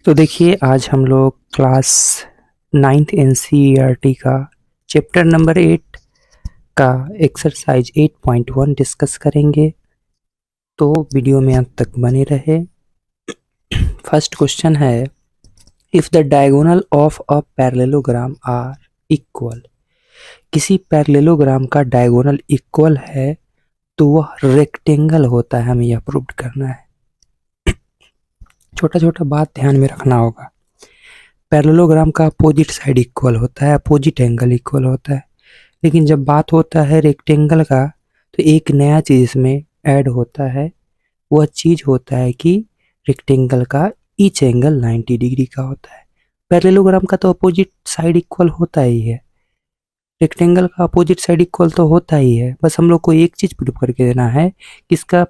तो देखिए आज हम लोग क्लास 9th एनसीईआरटी का चैप्टर नंबर 8 का एक्सरसाइज 8.1 डिस्कस करेंगे। तो वीडियो में अंत तक बने रहे। फर्स्ट क्वेश्चन है, if the diagonal of a parallelogram are equal. किसी पैरेललोग्राम का डायगोनल इक्वल है तो वह रेक्टेंगल होता है, हमें यह प्रूव करना है। छोटा छोटा बात ध्यान में रखना होगा। पैरेललोग्राम का अपोजिट साइड इक्वल होता है, अपोजिट एंगल इक्वल होता है, लेकिन जब बात होता है रेक्टेंगल का तो एक नया चीज इसमें ऐड होता है। वह चीज होता है कि रेक्टेंगल का ईच एंगल 90 डिग्री का होता है। पैरेललोग्राम का तो अपोजिट साइड इक्वल होता ही है, रेक्टेंगल का अपोजिट साइड इक्वल तो होता ही है। बस हम लोग को एक चीज प्रूव करके देना है कि इसका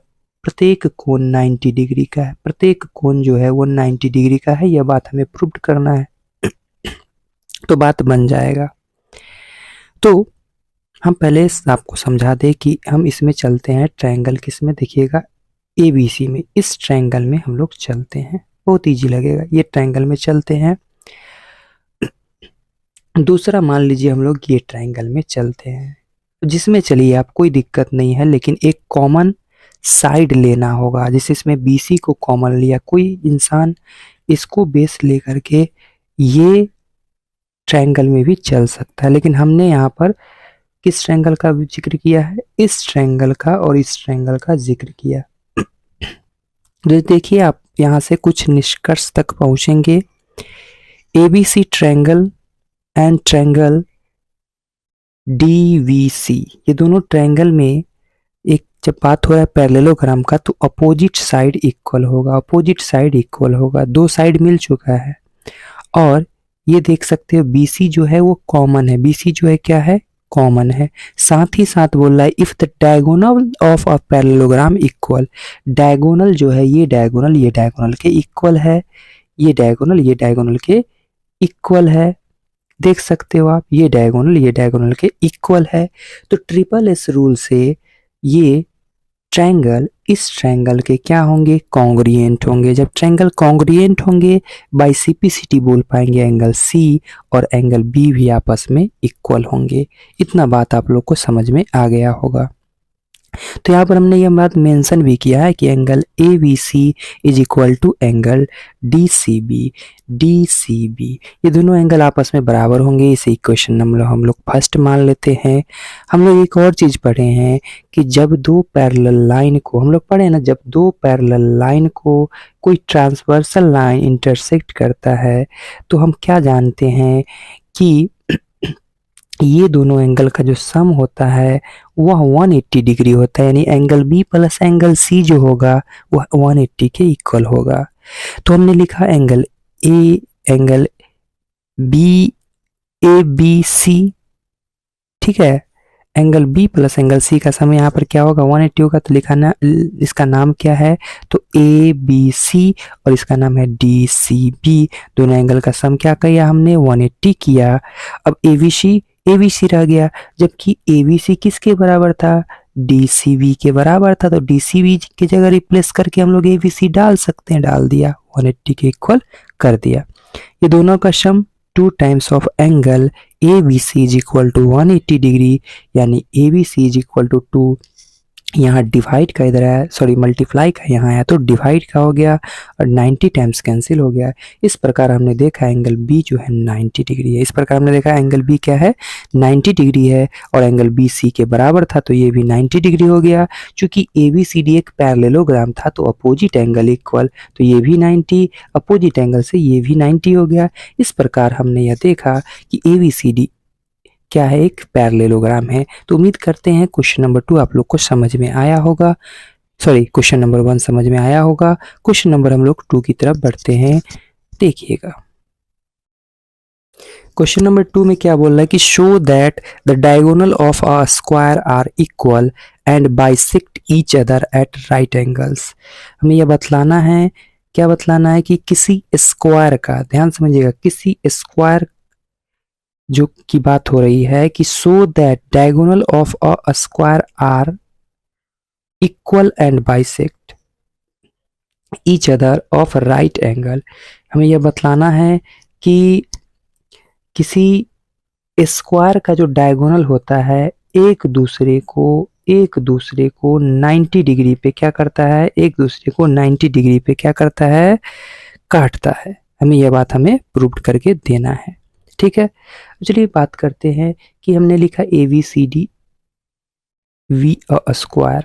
प्रत्येक कोण 90 डिग्री का है, प्रत्येक कोण जो है वो 90 डिग्री का है। यह बात हमें प्रूव करना है तो बात बन जाएगा। तो हम पहले आपको समझा दें कि हम इसमें चलते हैं ट्रायंगल किसमें, देखिएगा ABC में। इस ट्रायंगल में हम लोग चलते हैं, बहुत इजी लगेगा। ये ट्रायंगल में चलते हैं। दूसरा मान लीजिए हम लोग ये ट्रायंगल में चलते हैं, जिसमें चलिए आप कोई दिक्कत नहीं है, लेकिन एक कॉमन साइड लेना होगा। जैसे इसमें BC को कॉमन लिया, कोई इंसान इसको बेस लेकर के ये ट्रायंगल में भी चल सकता है, लेकिन हमने यहाँ पर किस ट्रायंगल का जिक्र किया है, इस ट्रायंगल का और इस ट्रायंगल का जिक्र किया। तो देखिए आप यहाँ से कुछ निष्कर्ष तक पहुंचेंगे। ABC triangle and triangle DVC, ये दोनों ट्रायंगल में एक जब बात हो रहा है पैरेललोग्राम का तो अपोजिट साइड इक्वल होगा, अपोजिट साइड इक्वल होगा। दो साइड मिल चुका है और ये देख सकते हो BC जो है वो कॉमन है, BC जो है क्या है, कॉमन है। साथ ही साथ बोल रहा है if the diagonal of a parallelogram equal. Diagonal जो है ये डायगोनल के इक्वल है, ये डायगोनल के इक्वल है। देख सकते हो आप, ये डायगोनल के इक्वल है। तो ट्रिपल एस रूल से ये ट्रायंगल इस ट्रायंगल के क्या होंगे, कॉन्ग्रुएंट होंगे। जब ट्रायंगल कॉन्ग्रुएंट होंगे बाय CPCT बोल पाएंगे एंगल C और एंगल B भी आपस में इक्वल होंगे। इतना बात आप लोग को समझ में आ गया होगा। तो यहाँ पर हमने यह बात मेंशन भी किया है कि angle ABC is equal to angle DCB। ये दोनों एंगल आपस में बराबर होंगे। इसे इक्वेशन नंबर हम लोग फर्स्ट मान लेते हैं। हम लोग एक और चीज पढ़े हैं कि जब दो पैरेलल लाइन को हम लोग पढ़े ना, जब दो पैरेलल लाइन को कोई ट्रांसवर्सल लाइन इंटरसेक्ट करता है तो हम क्या जानते हैं कि ये दोनों एंगल का जो सम होता है वह 180 डिग्री होता है, यानी angle B plus angle C जो होगा वह 180 के इक्वल होगा। तो हमने लिखा एंगल ABC, ठीक है। Angle B plus angle C का सम यहाँ पर क्या होगा, 180 होगा। तो लिखा ना, इसका नाम क्या है, तो ABC और इसका नाम है DCB। दोनों एंगल का सम क्या किया हमने, 180 किया। अब ABC रह गया, जबकि ABC किसके बराबर था, DCB के बराबर था। तो DCB की जगह रिप्लेस करके हम लोग ABC डाल सकते हैं, डाल दिया, 180 के इक्वल कर दिया। ये दोनों का sum 2 times of angle ABC is equal to 180 degree, यानी ABC इज इक्वल टू 2। यहाँ डिवाइड का इधर है, सॉरी मल्टीप्लाई का यहाँ आया तो डिवाइड का हो गया और 90 टाइम्स कैंसिल हो गया। इस प्रकार हमने देखा एंगल B जो है 90 डिग्री है। इस प्रकार हमने देखा एंगल B क्या है, 90 डिग्री है और एंगल BC के बराबर था तो ये भी 90 डिग्री हो गया। चूंकि ABCD एक पैरेललोग्राम था तो अपोजिट एंगल इक्वल, तो ये भी 90, अपोजिट एंगल से ये भी 90 हो गया। इस प्रकार हमने यह देखा कि ABCD क्या है, एक पैरेललोग्राम है। तो उम्मीद करते हैं क्वेश्चन नंबर 2 आप लोग को समझ में आया होगा, सॉरी क्वेश्चन नंबर 1 समझ में आया होगा। क्वेश्चन नंबर हम लोग 2 की तरफ बढ़ते हैं, देखिएगा। क्वेश्चन नंबर 2 में क्या बोल रहा है कि show that the diagonal of a square are equal and bisect each other at right angles. हमें यह बतलाना है, क्या बतलाना है कि किसी स्क्वायर का, ध्यान समझिएगा, किसी स्क्वायर जो की बात हो रही है कि so that diagonal of a square are equal and bisect each other of right angle. हमें यह बतलाना है कि किसी स्क्वायर का जो डायगोनल होता है एक दूसरे को 90 डिग्री पे क्या करता है, एक दूसरे को 90 डिग्री पे क्या करता है, काटता है। हमें यह बात हमें प्रूव करके देना है। ठीक है, चलिए बात करते हैं कि हमने लिखा ABCD be a square.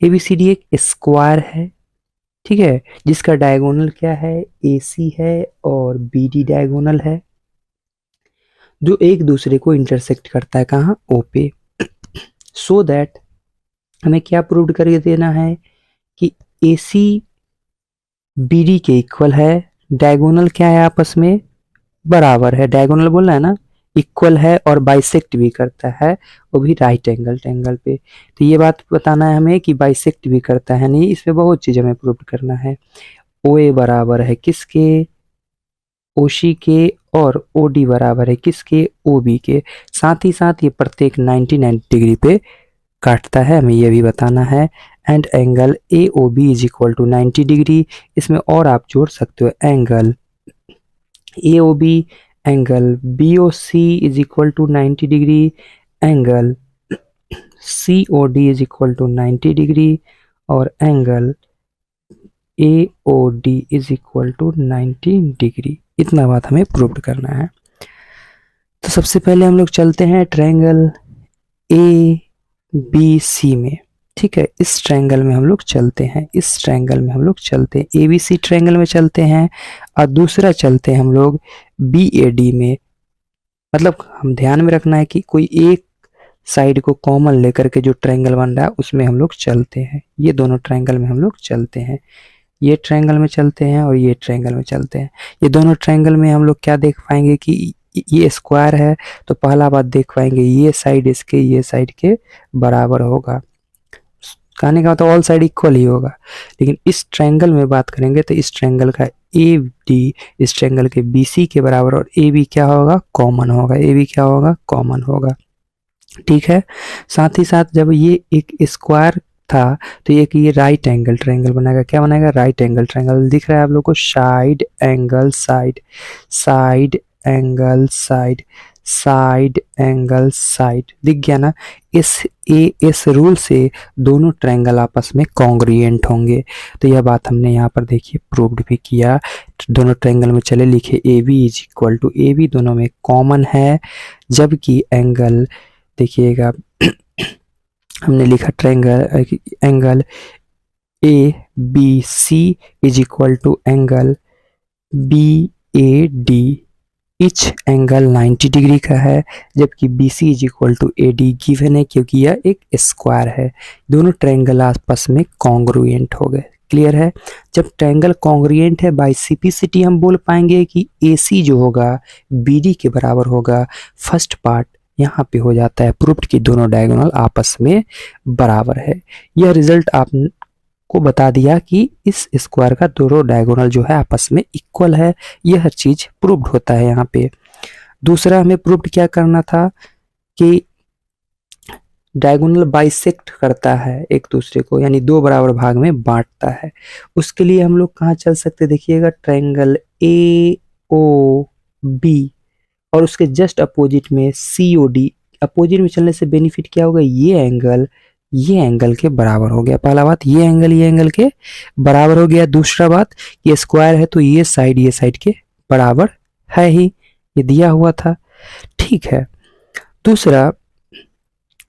ABCD एक स्क्वायर है, ठीक है, जिसका डायगोनल क्या है, AC है और BD डायगोनल है, जो एक दूसरे को इंटरसेक्ट करता है कहाँ, O पे। सो दैट हमें क्या प्रूव करके देना है कि AC BD के इक्वल है, डायगोनल क्या है, आपस में बराबर है, डायगोनल बोलना है ना, इक्वल है और बाइसेक्ट भी करता है, वो भी राइट एंगल पे। तो ये बात बताना है हमें कि बाइसेक्ट भी करता है, नहीं इसमें बहुत चीज हमें प्रूव करना है। OA बराबर है किसके, OC के, और OD बराबर है किसके, OB के। साथ ही साथ ये प्रत्येक 90 डिग्री पे काटता है, हमें यह भी बताना है। And angle AOB is equal to 90 degree. इसमें और आप जोड़ सकते हो angle AOB, angle BOC is equal to 90 degree, angle COD is equal to 90 degree, और angle AOD is equal to 90 degree. इतना बात हमें प्रूव करना है। तो सबसे पहले हम लोग चलते हैं ट्रायंगल ABC में। ठीक है, इस ट्रायंगल में हम लोग चलते हैं, इस ट्रायंगल में हम लोग चलते हैं, ABC ट्रायंगल में चलते हैं, और दूसरा चलते हैं हम लोग BAD में। मतलब हम ध्यान में रखना है कि कोई एक साइड को कॉमन लेकर के जो ट्रायंगल बन रहा है उसमें हम लोग चलते हैं। ये दोनों ट्रायंगल में हम लोग चलते हैं, ये ट्रायंगल में चलते हैं और ये ट्रायंगल में चलते हैं। ये दोनों ट्रायंगल में हम लोग क्या देख पाएंगे कि ये स्क्वायर है, तो पहला बात देख पाएंगे ये साइड इसके ये साइड के बराबर होगा, कहने का मतलब ऑल साइड इक्वल ही होगा। लेकिन इस ट्रायंगल में बात करेंगे तो इस ट्रायंगल का AD इस ट्रायंगल के BC के बराबर, और AB क्या होगा, कॉमन होगा, AB क्या होगा, कॉमन होगा। ठीक है, साथ ही साथ जब ये एक स्क्वायर था तो एक ये राइट एंगल ट्रायंगल बनाएगा, क्या बनाएगा, राइट एंगल ट्रायंगल। दिख रहा है आप लोग को, side angle side, side angle side, side angle side, दिख गया ना। इस रूल से दोनों ट्रायंगल आपस में कॉन्ग्रुएंट होंगे। तो यह बात हमने यहाँ पर देखिए प्रूव्ड भी किया। दोनों ट्रायंगल में चले लिखे AB is equal to AB, दोनों में कॉमन है, जबकि एंगल देखिएगा हमने लिखा triangle angle ABC is equal to angle BAD, each angle 90 degree का है, जबकि BC is equal to AD given है क्योंकि यह एक स्क्वायर है। दोनों ट्रायंगल आपस में कॉन्ग्रुएंट हो गए। क्लियर है, जब ट्रायंगल कॉन्ग्रुएंट है बाय सिंप्लिसिटी हम बोल पाएंगे कि AC जो होगा BD के बराबर होगा। फर्स्ट पार्ट यहाँ पे हो जाता है प्रूव्ड कि दोनों डायगोनल आपस में बराबर है। यह रिजल्ट आपको बता दिया कि इस स्क्वायर का दोनों डायगोनल जो है आपस में इक्वल है। यह हर चीज प्रूव्ड होता है यहाँ पे। दूसरा हमें प्रूव्ड क्या करना था कि डायगोनल बाइसेक्ट करता है एक दूसरे को, यानी दो बराबर भाग में बांटता है। उसके लिए हम लोग कहाँ चल सकते, देखिएगा ट्रायंगल AOB और उसके जस्ट अपोजिट में COD। अपोजिट में चलने से बेनिफिट क्या होगा, ये एंगल के बराबर हो गया। पहला बात, ये एंगल के बराबर हो गया। दूसरा बात, ये स्क्वायर है तो ये साइड के बराबर है ही, ये दिया हुआ था। ठीक है, दूसरा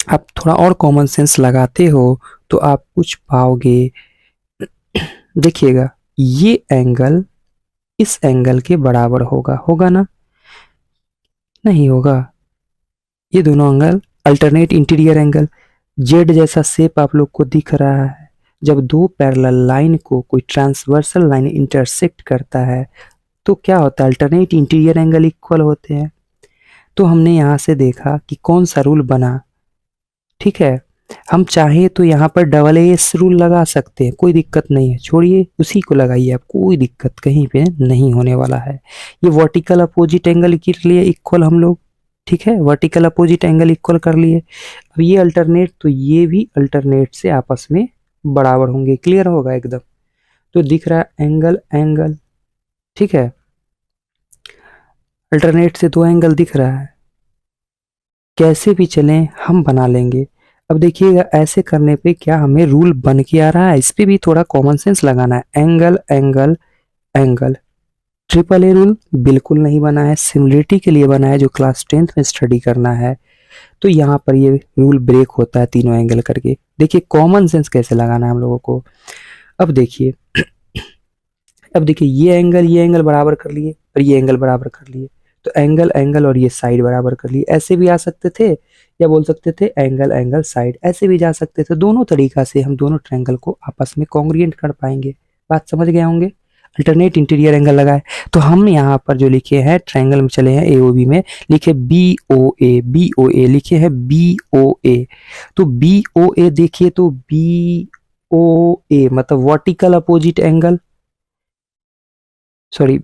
आप थोड़ा और कॉमन सेंस लगाते हो तो आप कुछ पाओगे। देखिएगा, ये एंगल इस एंगल के बराबर होगा ना, नहीं होगा। ये दोनों angle alternate interior angle, Z जैसा शेप आप लोग को दिख रहा है। जब दो पैरेलल लाइन को कोई ट्रांसवर्सल लाइन इंटरसेक्ट करता है तो क्या होता है, अल्टरनेट इंटीरियर एंगल इक्वल होते हैं। तो हमने यहां से देखा कि कौन सा रूल बना। ठीक है, हम चाहे तो यहाँ पर AA रूल लगा सकते हैं, कोई दिक्कत नहीं है, छोड़िए उसी को लगाइए आप, कोई दिक्कत कहीं पे नहीं होने वाला है। ये वर्टिकल अपोजिट एंगल के लिए इक्वल हम लोग, ठीक है, वर्टिकल अपोजिट एंगल इक्वल कर लिए। अब ये अल्टरनेट तो ये भी अल्टरनेट से आपस में बराबर होंगे। क्लियर होगा एकदम। तो दिख रहा है एंगल ठीक है, अल्टरनेट से दो एंगल दिख रहा है, कैसे भी चलें हम बना लेंगे। अब देखिएगा ऐसे करने पे क्या हमें रूल बन के आ रहा है, इस पे भी थोड़ा कॉमन सेंस लगाना है। Angle angle angle, triple a rule बिल्कुल नहीं बना है, सिमिलरिटी के लिए बना है जो क्लास 10th में स्टडी करना है। तो यहाँ पर ये रूल ब्रेक होता है तीनों एंगल करके। देखिए कॉमन सेंस कैसे लगाना है हम लोगों को। अब देखिए अब देखिए ये एंगल बराबर कर लिए और ये एंगल बराबर कर लिए, तो एंगल एंगल और ये साइड बराबर कर लिए। ऐसे भी आ सकते थे या बोल सकते थे एंगल एंगल साइड, ऐसे भी जा सकते थे। दोनों तरीका से हम दोनों ट्रायंगल को आपस में कॉन्ग्रुएंट कर पाएंगे। बात समझ गए होंगे। अल्टरनेट इंटीरियर एंगल लगाए तो हम यहाँ पर जो लिखे हैं ट्रायंगल में चले हैं एओबी में, लिखे बी ओ ए लिखे हैं बी ओ ए। तो बी ओ ए देखिए तो बी ओ ए मतलब vertical opposite angle, sorry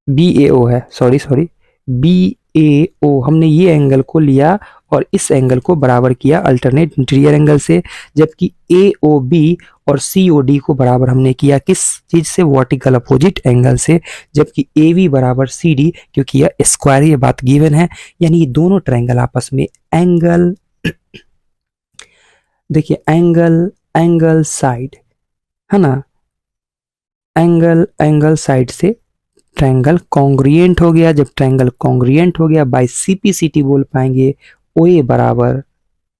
B A O है, सॉरी बी ए ओ, हमने ये एंगल को लिया और इस एंगल को बराबर किया अल्टरनेट इंटीरियर एंगल से। जबकि ए ओ बी और सी ओ डी को बराबर हमने किया किस चीज से, वर्टिकल अपोजिट एंगल से। जबकि ए बी बराबर सी डी, क्योंकि यह स्क्वायर, ये बात गिवन है, यानी ये दोनों ट्रायंगल आपस में एंगल देखिए एंगल एंगल साइड है ना, एंगल एंगल साइड से ट्रायंगल कॉन्ग्रुएंट हो गया। जब ट्रायंगल कॉन्ग्रुएंट हो गया बाय सीपीसीटी बोल पाएंगे ओ ए बराबर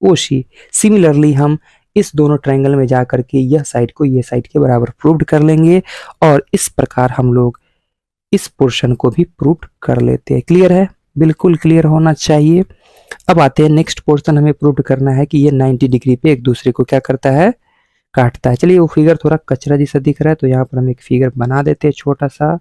ओ सी। सिमिलरली हम इस दोनों ट्रायंगल में जा करके यह साइड को ये साइड के बराबर प्रूव्ड कर लेंगे और इस प्रकार हम लोग इस पोर्शन को भी प्रूव्ड कर लेते हैं। क्लियर है, बिल्कुल क्लियर होना चाहिए। अब आते हैं नेक्स्ट पोर्शन, हमें प्रूव्ड करना है कि ये 90 डिग्री पे एक दूसरे को क्या करता है, काटता है। चलिए वो फिगर थोड़ा कचरा जैसा दिख रहा है तो यहाँ पर हम एक फिगर बना देते हैं छोटा सा।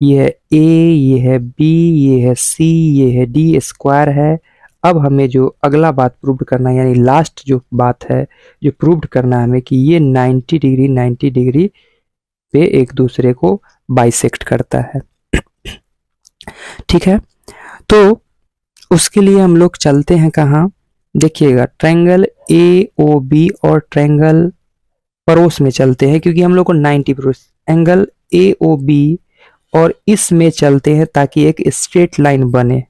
ये है ए, ये है बी, ये है सी, ये है डी, स्क्वायर है। अब हमें जो अगला बात प्रूव करना है, यानी लास्ट जो बात है जो प्रूव करना है हमें, कि ये 90 डिग्री पे एक दूसरे को बाइसेक्ट करता है। ठीक है, तो उसके लिए हम लोग चलते हैं कहाँ, देखिएगा ट्रायंगल ए ओ बी और ट्रायंगल पड़ोस में चलते हैं, क्योंकि हम लोग को 90 पड़ोस एंगल ए ओ बी और इसमें चलते हैं ताकि एक स्ट्रेट लाइन बने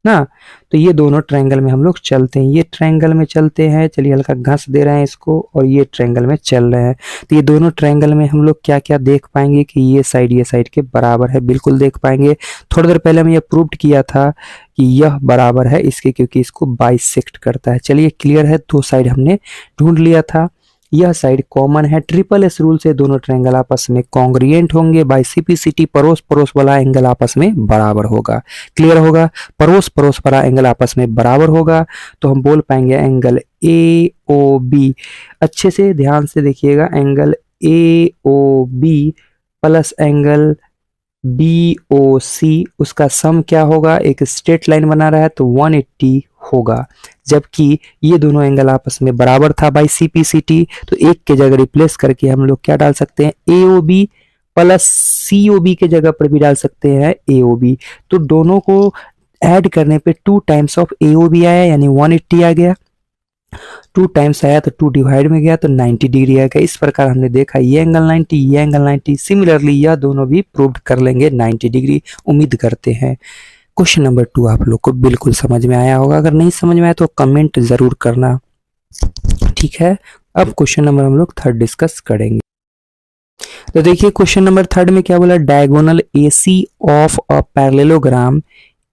ना। तो ये दोनों ट्रायंगल में हम लोग चलते हैं, ये ट्रायंगल में चलते हैं, चलिए हल्का घस दे रहे हैं इसको, और ये ट्रायंगल में चल रहे हैं। तो ये दोनों ट्रायंगल में हम लोग क्या क्या देख पाएंगे कि ये साइड के बराबर है, बिल्कुल देख पाएंगे। थोड़ी देर पहले हम ये प्रूव किया था कि यह बराबर है इसके, क्योंकि इसको बाइसेक्ट करता है। चलिए क्लियर है, दो साइड हमने ढूंढ लिया था, यह साइड कॉमन है। ट्रिपल एस रूल से दोनों ट्रायंगल आपस में कॉन्ग्रुएंट होंगे। बाय सीपीसीटी पड़ोस पड़ोस वाला एंगल आपस में बराबर होगा। क्लियर होगा, पड़ोस पड़ोस वाला एंगल आपस में बराबर होगा तो हम बोल पाएंगे एंगल ए ओ बी। अच्छे से ध्यान से देखिएगा, angle A O B plus angle B O C, उसका सम क्या होगा, एक स्ट्रेट लाइन बना रहा है तो 180 होगा। जबकि ये दोनों एंगल आपस में बराबर था बाई सीपीसीटी, तो एक के जगह रिप्लेस करके हम लोग क्या डाल सकते हैं, ए ओ बी प्लस सी ओ बी के जगह पर भी डाल सकते हैं ए ओ बी। तो दोनों को ऐड करने पे 2 times of A O B आया, यानी 180 आ गया। 2 टाइम्स आया तो 2 डिवाइड में गया तो 90 डिग्री आ गया। इस प्रकार हमने देखा ये एंगल 90, ये एंगल 90। सिमिलरली यह दोनों भी प्रूव कर लेंगे 90 डिग्री, उम्मीद करते हैं। क्वेश्चन नंबर 2 आप लोग को बिल्कुल समझ में आया होगा, अगर नहीं समझ में आया तो कमेंट जरूर करना। ठीक है, अब क्वेश्चन नंबर हम लोग 3 डिस्कस करेंगे। तो देखिए क्वेश्चन नंबर 3 में क्या बोला, diagonal AC of a parallelogram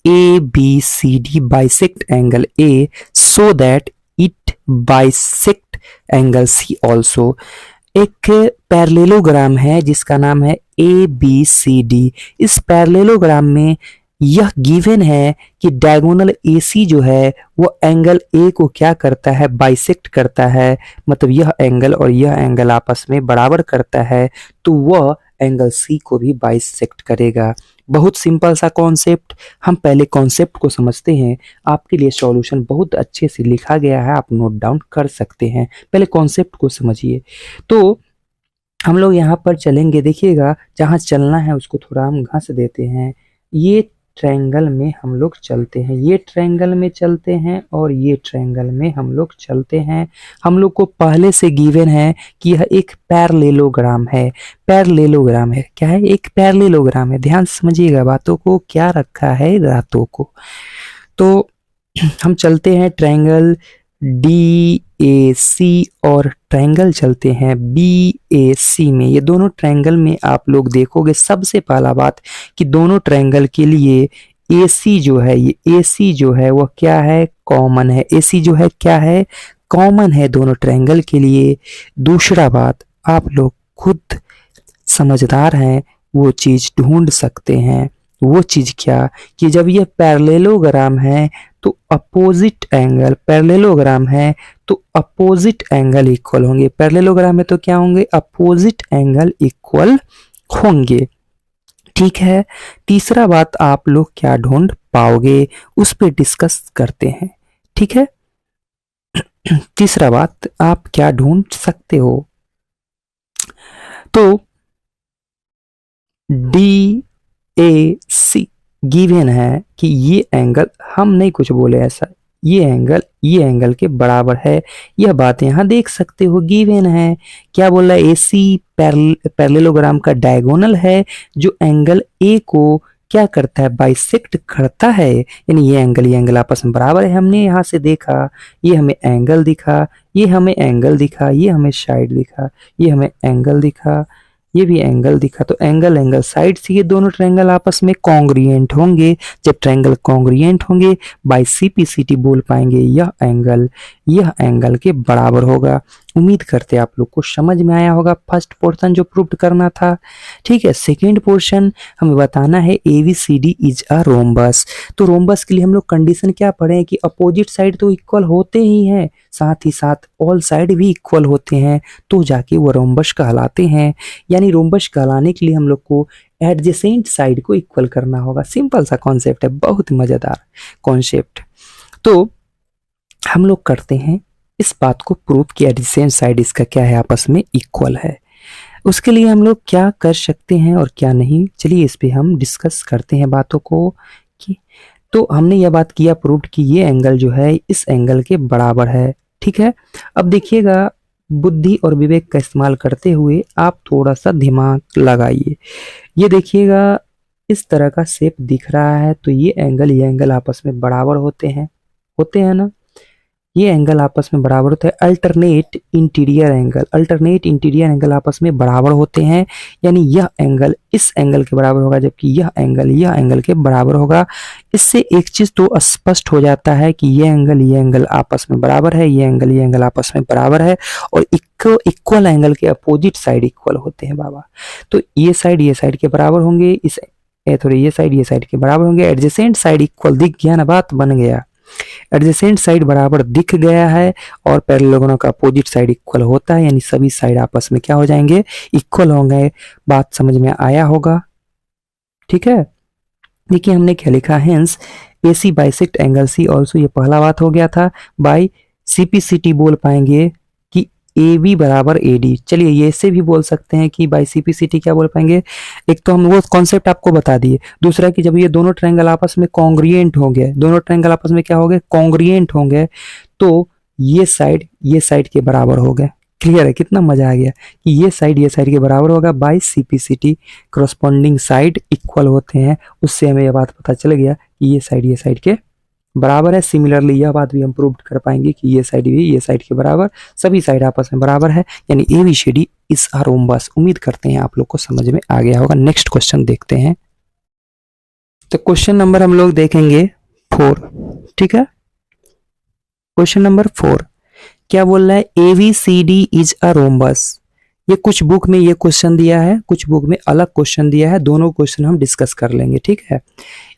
ABCD bisect angle A so that it bisect angle C also। एक पैरेललोग्राम है जिसका नाम है ABCD। इस पैरेललोग्राम में यह गिवन है कि डायगोनल AC जो है वो एंगल A को क्या करता है, बाइसेक्ट करता है। मतलब यह एंगल और यह एंगल आपस में बराबर करता है, तो वह एंगल C को भी बाइसेक्ट करेगा। बहुत सिंपल सा कॉन्सेप्ट, हम पहले कॉन्सेप्ट को समझते हैं। आपके लिए सॉल्यूशन बहुत अच्छे से लिखा गया है, आप नोट डाउन कर सकते हैं। पहले कॉन्सेप्ट को समझिए। तो हम लोग यहाँ पर चलेंगे, देखिएगा जहाँ चलना है उसको थोड़ा हम घस देते हैं। ये ट्रायंगल में हम लोग चलते हैं, ये ट्रायंगल में चलते हैं और ये ट्रायंगल में हम लोग चलते हैं। हम लोग को पहले से गिवन है कि यह एक पैरेललोग्राम है। पैरेललोग्राम है, क्या है? एक पैरेललोग्राम है। ध्यान से समझिएगा बातों को, क्या रखा है रातों को। तो हम चलते हैं ट्रायंगल DAC और ट्रायंगल चलते हैं BAC में। ये दोनों ट्रायंगल में आप लोग देखोगे सबसे पहला बात कि दोनों ट्रायंगल के लिए AC जो है, ये AC जो है वह क्या है? कॉमन है। AC जो है क्या है? कॉमन है दोनों ट्रायंगल के लिए। दूसरा बात, आप लोग खुद समझदार हैं, वो चीज ढूंढ सकते हैं। वो चीज क्या कि जब ये पैरेललोग्राम है तो अपोजिट एंगल, पैरेललोग्राम है तो अपोजिट एंगल इक्वल होंगे। पैरेललोग्राम में तो क्या होंगे? अपोजिट एंगल इक्वल होंगे। ठीक है। तीसरा बात आप लोग क्या ढूंढ पाओगे उस पे डिस्कस करते हैं। ठीक है। तीसरा बात आप क्या ढूंढ सकते हो? तो DAC गिवन है कि ये एंगल, हम नहीं कुछ बोले ऐसा, ये एंगल के बराबर है। यह बात यहाँ देख सकते हो, गिवन है। क्या बोल रहा है? AC पैरेललोग्राम का डायगोनल है जो एंगल A को क्या करता है? बाइसेक्ट करता है। यानी ये एंगल आपस में बराबर है। हमने यहाँ से देखा, ये हमें एंगल दिखा, ये हमें एंगल दिखा, ये हमें साइड दिखा, ये हमें एंगल दिखा, ये भी एंगल दिखा। तो एंगल साइड से ये दोनों ट्रायंगल आपस में कॉन्ग्रुएंट होंगे। जब ट्रायंगल कॉन्ग्रुएंट होंगे बाय CPCT बोल पाएंगे यह एंगल के बराबर होगा। उम्मीद करते हैं आप लोग को समझ में आया होगा फर्स्ट पोर्शन जो प्रूव करना था। ठीक है। सेकेंड पोर्शन हमें बताना है ABCD इज अ रोम्बस। तो रोम्बस के लिए हम लोग कंडीशन क्या पढ़े हैं कि अपोजिट साइड तो इक्वल होते ही हैं, साथ ही साथ ऑल साइड भी इक्वल होते हैं, तो जाके वो रोम्बस कहलाते हैं। यानी रोम्बस कहलाने के लिए हम लोग को एडजेसेंट साइड को इक्वल करना होगा। सिंपल सा कॉन्सेप्ट है, बहुत मजेदार कॉन्सेप्ट। तो हम लोग करते हैं इस बात को प्रूव कि एडजेसेंट साइड इसका क्या है? आपस में इक्वल है। उसके लिए हम लोग क्या कर सकते हैं और क्या नहीं, चलिए इस पे हम डिस्कस करते हैं बातों को। कि तो हमने यह बात किया प्रूव कि ये एंगल जो है इस एंगल के बराबर है। ठीक है। अब देखिएगा, बुद्धि और विवेक का इस्तेमाल करते हुए आप थोड़ा सा दिमाग लगाइए। ये देखिएगा, इस तरह का शेप दिख रहा है, तो ये एंगल आपस में बराबर होते हैं ना? ये एंगल आपस में बराबर होते हैं। अल्टरनेट इंटीरियर एंगल आपस में बराबर होते हैं। यानी यह एंगल इस एंगल के बराबर होगा, जबकि यह एंगल के बराबर होगा। इससे एक चीज तो स्पष्ट हो जाता है कि ये एंगल आपस में बराबर है, ये एंगल आपस में बराबर है, और इक्वल एंगल के अपोजिट साइड इक्वल होते हैं बाबा। तो ये साइड के बराबर होंगे, ये साइड के बराबर होंगे। एडजेसेंट साइड इक्वल दिख गया ना, बात बन गया। एडजेसेंट साइड बराबर दिख गया है और पैरेललोग्राम का अपोजिट साइड इक्वल होता है, यानी सभी साइड आपस में क्या हो जाएंगे? इक्वल होंगे। बात समझ में आया होगा। ठीक है। देखिए हमने क्या लिखा, hence AC bisect angle C also, ये पहला बात हो गया था। बाय CPCT बोल पाएंगे कि AB बराबर AD। चलिए ये से भी बोल सकते हैं कि बाय CPCT क्या बोल पाएंगे? एक तो हम वो कॉन्सेप्ट आपको बता दिए। दूसरा कि जब ये दोनों ट्रायंगल आपस में कॉन्ग्रुएंट होंगे, दोनों ट्रायंगल आपस में क्या होंगे? कॉन्ग्रुएंट होंगे, तो ये साइड के बराबर हो गए। क्लियर है? कितना मजा आ गया कि ये साइड के बराबर होगा by CPCT। Corresponding side equal होते हैं, उससे हमें यह बात पता चल गया कि ये साइड के बराबर है। सिमिलरली यह बात भी हम प्रूव कर पाएंगे कि ये साइड भी ये साइड के बराबर, सभी साइड आपस में बराबर है, यानी ABCD इज अ रोम्बस। उम्मीद करते हैं आप लोग को समझ में आ गया होगा। नेक्स्ट क्वेश्चन देखते हैं। तो क्वेश्चन नंबर हम लोग देखेंगे 4। ठीक है। क्वेश्चन नंबर 4 क्या बोल रहा है? ABCD is a rhombus. ये कुछ बुक में ये क्वेश्चन दिया है, कुछ बुक में अलग क्वेश्चन दिया है, दोनों क्वेश्चन हम डिस्कस कर लेंगे। ठीक है।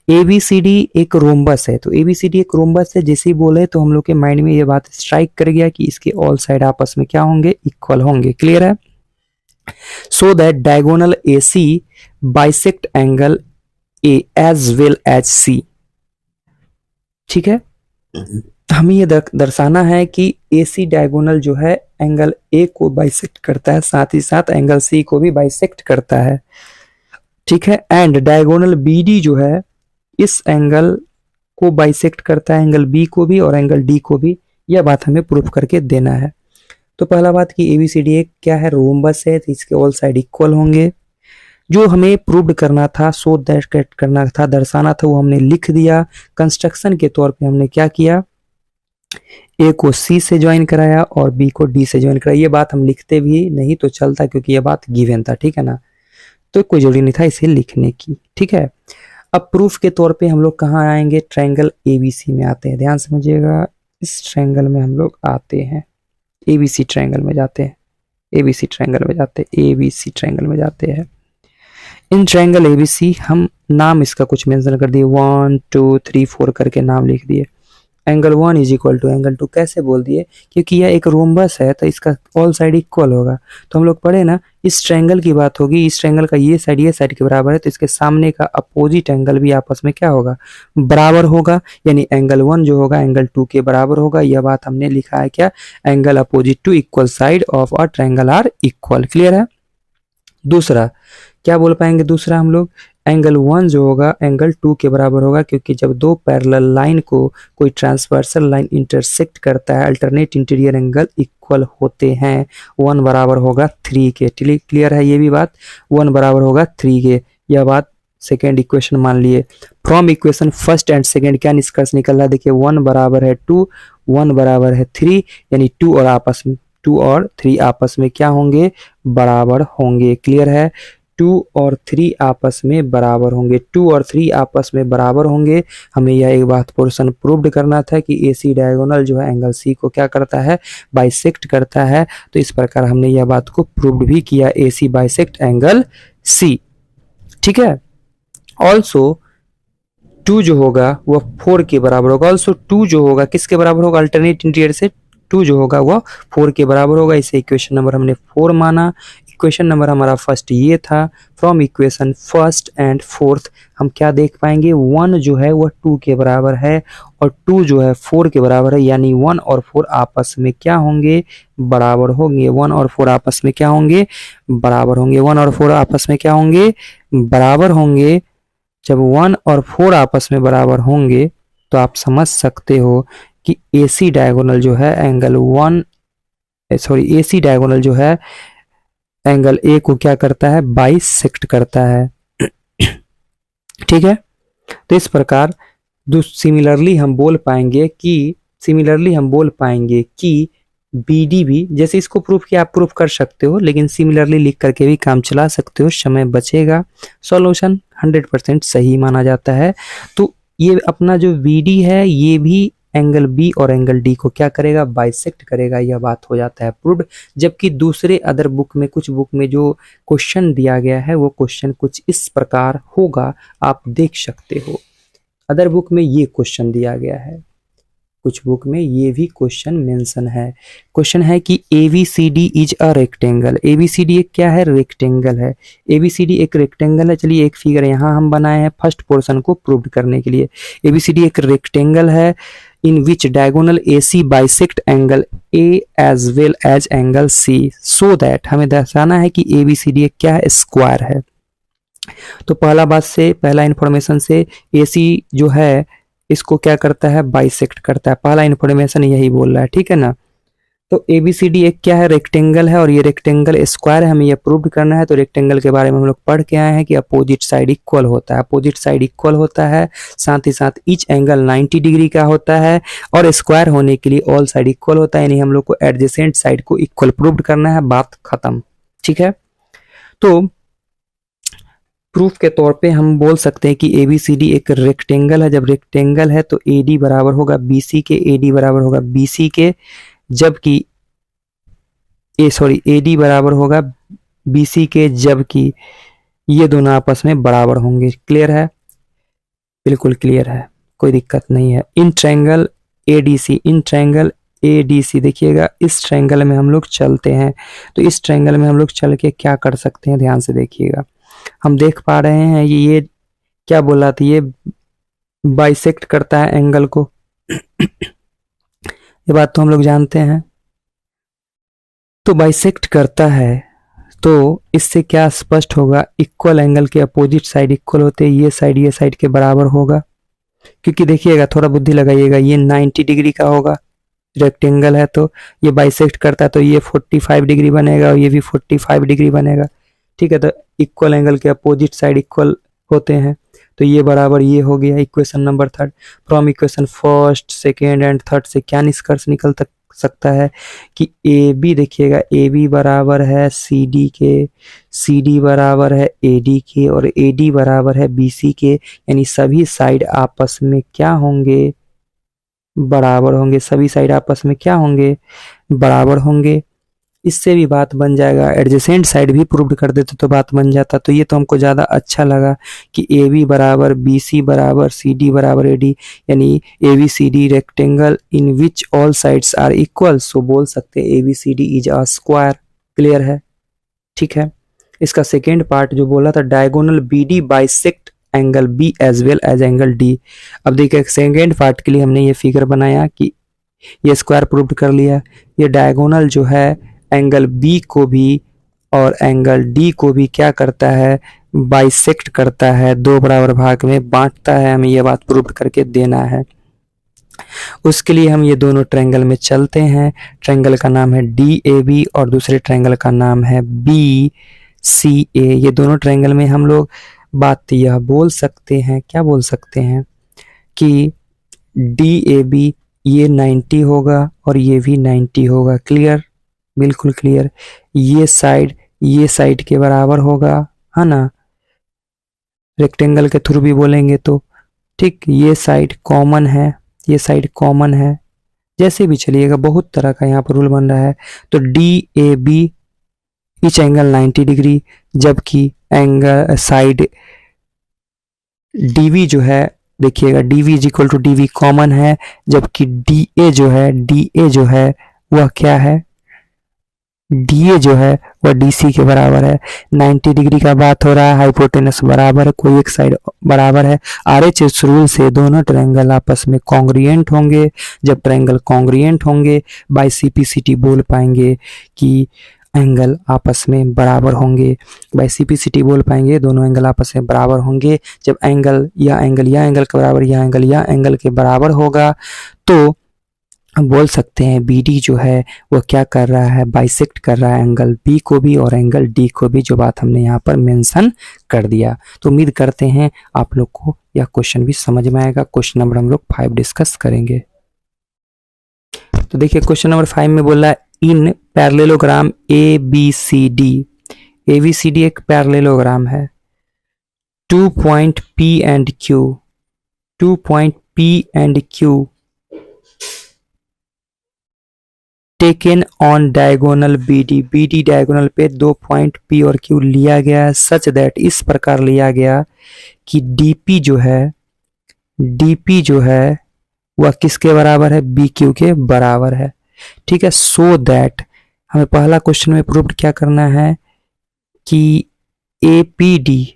ABCD एक रोम्बस है, तो ABCD एक रोम्बस है जैसे ही बोले तो हम लोग के माइंड में ये बात स्ट्राइक कर गया कि इसके ऑल साइड आपस में क्या होंगे? इक्वल होंगे। क्लियर है? So that diagonal AC bisect angle A as well as C। ठीक है। हमें ये दर्शाना है कि AC डायगोनल जो है एंगल A को बाइसेक्ट करता है, साथ ही साथ एंगल C को भी बाइसेक्ट करता है। ठीक है। एंड डायगोनल BD जो है इस एंगल को बाइसेक्ट करता है, एंगल बी को भी और एंगल डी को भी। यह बात हमें प्रूफ करके देना है। तो पहला बात कि ABCD एक क्या है, रोम्बस है, तो इसके ऑल साइड इक्वल होंगे। जो हमें प्रूव्ड करना था, शो दैट करना था, दर्शाना था, वो हमने लिख दिया। कंस्ट्रक्शन के तौर पे हमने क्या किया, ए को सी से ज्वाइन कराया और बी को डी से ज्वाइन कराया। ये बात हम लिखते भी नहीं तो चलता, क्योंकि ये बात गिवन था, ठीक है ना, तो कोई जरूरी नहीं था इसे लिखने की, ठीक है। अब प्रूफ के तौर पे हम लोग कहाँ आएंगे, ट्रायंगल ABC में आते हैं। ध्यान समझिएगा, इस ट्रायंगल में हम लोग आते हैं, ABC ट्रायंगल में जाते हैं, ABC ट्रायंगल में जाते हैं, ABC ट्रायंगल में जाते हैं। इन ट्रायंगल ABC हम नाम इसका कुछ मेंशन कर दिए, 1 2 3 4 करके नाम लिख दिए। Angle 1 is equal to angle 2 कैसे बोल दिए, क्योंकि यह एक रोम्बस है तो इसका ऑल साइड इक्वल होगा। तो हम लोग पढ़े ना, इस ट्रायंगल की बात होगी, इस ट्रायंगल का ये साइड के बराबर है, तो इसके सामने का अपोजिट एंगल भी आपस में क्या होगा, बराबर होगा। यानी एंगल 1 जो होगा एंगल 2 के बराबर होगा। यह बात हमने लिखा है क्या, angle opposite to equal side of a triangle are equal. Clear है। दूसरा क्या बोल पाएंगे, दूसरा हम लोग एंगल 1 जो होगा एंगल 2 के बराबर होगा, क्योंकि जब दो पैरेलल लाइन को कोई ट्रांसवर्सल लाइन इंटरसेक्ट करता है, अल्टरनेट इंटीरियर एंगल इक्वल होते हैं। 1 बराबर होगा 3 के। क्लियर है ये भी बात, 1 बराबर होगा 3 के। यह बात सेकेंड इक्वेशन मान लिए। From equation first and second क्या निष्कर्ष निकल रहा है, देखिए 1 बराबर है 2, 1 बराबर है 3, यानी 2 और 3 आपस में क्या होंगे, बराबर होंगे। क्लियर है, 2 और 3 आपस में बराबर होंगे, 2 और 3 आपस में बराबर होंगे। हमें यह एक बात पोर्शन प्रूव्ड करना था कि AC डायगोनल जो है एंगल C को क्या करता है, बाइसेक्ट करता है। तो इस प्रकार हमने यह बात को प्रूव्ड भी किया, AC बाइसेक्ट एंगल C, ठीक है। ऑल्सो 2 जो होगा वह 4 के बराबर होगा। ऑल्सो 2 जो होगा किसके बराबर होगा, अल्टरनेट इंटीरियर से 2 जो होगा वह 4 के बराबर होगा। इसे इक्वेशन नंबर हमने 4 माना। इक्वेशन नंबर हमारा फर्स्ट ये था। From equation first and fourth हम क्या देख पाएंगे, 1 जो है वह 2 के बराबर है और 2 जो है 4 के बराबर है, यानी 1 और 4 आपस में क्या होंगे, बराबर होंगे। 1 और 4 आपस में क्या होंगे, बराबर होंगे। 1 और 4 आपस में क्या होंगे, बराबर होंगे। जब 1 और 4 आपस में बराबर होंगे तो आप समझ सकते हो कि AC डायगोनल जो है AC डायगोनल जो है एंगल A को क्या करता है, बाइसेक्ट करता है, ठीक है। तो इस प्रकार सिमिलरली हम बोल पाएंगे कि BD भी, जैसे इसको प्रूफ किया आप प्रूफ कर सकते हो, लेकिन सिमिलरली लिख करके भी काम चला सकते हो, समय बचेगा। सॉल्यूशन 100% सही माना जाता है। तो ये अपना जो BD है ये भी एंगल B और एंगल D को क्या करेगा, बाइसेक्ट करेगा। यह बात हो जाता है प्रूव्ड। जबकि दूसरे अदर बुक में, कुछ बुक में जो क्वेश्चन दिया गया है वो क्वेश्चन कुछ इस प्रकार होगा, आप देख सकते हो। अदर बुक में ये क्वेश्चन दिया गया है, कुछ बुक में ये भी क्वेश्चन मेंशन है। क्वेश्चन है कि ABCD is a rectangle. ABCD एक क्या है, रेक्टेंगल है। ABCD एक रेक्टेंगल है। चलिए एक फिगर यहाँ हम बनाए हैं फर्स्ट पोर्शन को प्रूव करने के लिए। ABCD एक रेक्टेंगल है in which diagonal AC bisect angle A as well as angle C, so that हमें दर्शाना है कि ABCD एक क्या है, स्क्वायर है। तो पहला इंफॉर्मेशन से AC जो है इसको क्या करता है, बाइसेक्ट करता है। पहला इंफॉर्मेशन यही बोल रहा है, ठीक है ना। तो ABCD एक क्या है, रेक्टेंगल है और ये रेक्टेंगल स्क्वायर है, हमें ये प्रूव करना है। तो रेक्टेंगल के बारे में हम लोग पढ़ के आए हैं कि अपोजिट साइड इक्वल होता है, अपोजिट साइड इक्वल होता है, साथ ही साथ ईच एंगल 90 डिग्री का होता है और स्क्वायर होने के लिए ऑल साइड इक्वल होता है, यानी हम लोग को एडजेसेंट साइड को इक्वल प्रूव करना है, बात खत्म, ठीक है। तो प्रूफ के तौर पे हम बोल सकते हैं कि ABCD एक रेक्टेंगल है। जब रेक्टेंगल है तो AD बराबर होगा BC के, AD बराबर होगा BC के, जबकि AD बराबर होगा BC के, जबकि ये दोनों आपस में बराबर होंगे। क्लियर है, बिल्कुल क्लियर है, कोई दिक्कत नहीं है। इन ट्रायंगल ADC देखिएगा, इस ट्रायंगल में हम लोग चलते हैं। तो इस ट्रायंगल में हम लोग चल के क्या कर सकते हैं, ध्यान से देखिएगा। हम देख पा रहे हैं ये क्या बोला था, ये बाइसेक्ट करता है एंगल को ये बात तो हम लोग जानते हैं। तो बाइसेक्ट करता है तो इससे क्या स्पष्ट होगा, इक्वल एंगल के अपोजिट साइड इक्वल होते हैं, ये साइड के बराबर होगा। क्योंकि देखिएगा, थोड़ा बुद्धि लगाइएगा, ये 90 डिग्री का होगा, रेक्टेंगल है तो ये बाइसेक्ट करता है तो ये 45 डिग्री बनेगा और ये भी 45 डिग्री बनेगा। ठीक है, तो इक्वल एंगल के अपोजिट साइड इक्वल होते हैं, तो ये बराबर ये हो गया equation number third. From equation first second and third से क्या निष्कर्ष निकल सकता है कि ए बी, देखिएगा ए बी बराबर है सी डी के, सी डी बराबर है ए डी के और ए डी बराबर है बी सी के, यानी सभी साइड आपस में क्या होंगे, बराबर होंगे। सभी साइड आपस में क्या होंगे, बराबर होंगे। इससे भी बात बन जाएगा, एडजेसेंट साइड भी प्रूव कर देते तो बात बन जाता। तो ये तो हमको ज़्यादा अच्छा लगा कि ए बी बराबर बी सी बराबर सी डी बराबर ए डी, यानी A B C D rectangle in which all sides are equal, so बोल सकते हैं A B C D is a square. Clear है, ठीक है। इसका सेकेंड पार्ट जो बोला था, diagonal B D bisect angle B as well as angle D. अब देखिए सेकेंड पार्ट के लिए हमने ये फिगर बनाया कि ये स्क्वायर प्रूव कर लिया, ये डायगोनल जो है एंगल बी को भी और एंगल डी को भी क्या करता है, बाइसेक्ट करता है, दो बराबर भाग में बांटता है। हमें ये बात प्रूव करके देना है। उसके लिए हम ये दोनों ट्रायंगल में चलते हैं। ट्रायंगल का नाम है डी ए बी और दूसरे ट्रायंगल का नाम है बी सी ए। ये दोनों ट्रायंगल में हम लोग बात यह बोल सकते हैं, क्या बोल सकते हैं कि डी ए बी ये 90 होगा और ये भी 90 होगा। क्लियर, बिल्कुल क्लियर। ये साइड के बराबर होगा, है ना, रेक्टेंगल के थ्रू भी बोलेंगे तो। ठीक, ये साइड कॉमन है, ये साइड कॉमन है, जैसे भी चलिएगा, बहुत तरह का यहाँ पर रूल बन रहा है। तो D A B each angle 90 degree, जबकि एंगल साइड डीवी जो है, देखिएगा D B is equal to D B common है, जबकि डी ए जो है वह क्या है, डीए जो है वह डीसी के बराबर है। 90 डिग्री का बात हो रहा है, हाइपोटेनस बराबर है, कोई एक साइड बराबर है। आरएचएस रूल से दोनों ट्रायंगल आपस में कॉन्ग्रुएंट होंगे। जब ट्रायंगल कॉन्ग्रुएंट होंगे, बाय सीपीसीटी बोल पाएंगे कि एंगल आपस में बराबर होंगे। बाय सीपीसीटी बोल पाएंगे दोनों एंगल आपस में बराबर होंगे। जब एंगल या एंगल के बराबर या एंगल के बराबर होगा तो हम बोल सकते हैं बी डी जो है वो क्या कर रहा है, बाइसेक्ट कर रहा है एंगल बी को भी और एंगल डी को भी, जो बात हमने यहाँ पर मेंशन कर दिया। तो उम्मीद करते हैं आप लोग को यह क्वेश्चन भी समझ में आएगा। क्वेश्चन नंबर हम लोग 5 डिस्कस करेंगे। तो देखिए क्वेश्चन नंबर 5 में बोला in parallelogram A B C D एक पैरेललोग्राम है। 2 point P and Q taken on diagonal BD diagonal पे 2 पॉइंट P और Q लिया गया है, सच दैट इस प्रकार लिया गया कि DP जो है वह किसके बराबर है, BQ के बराबर है। ठीक है, सो दैट हमें पहला क्वेश्चन में प्रूव क्या करना है कि APD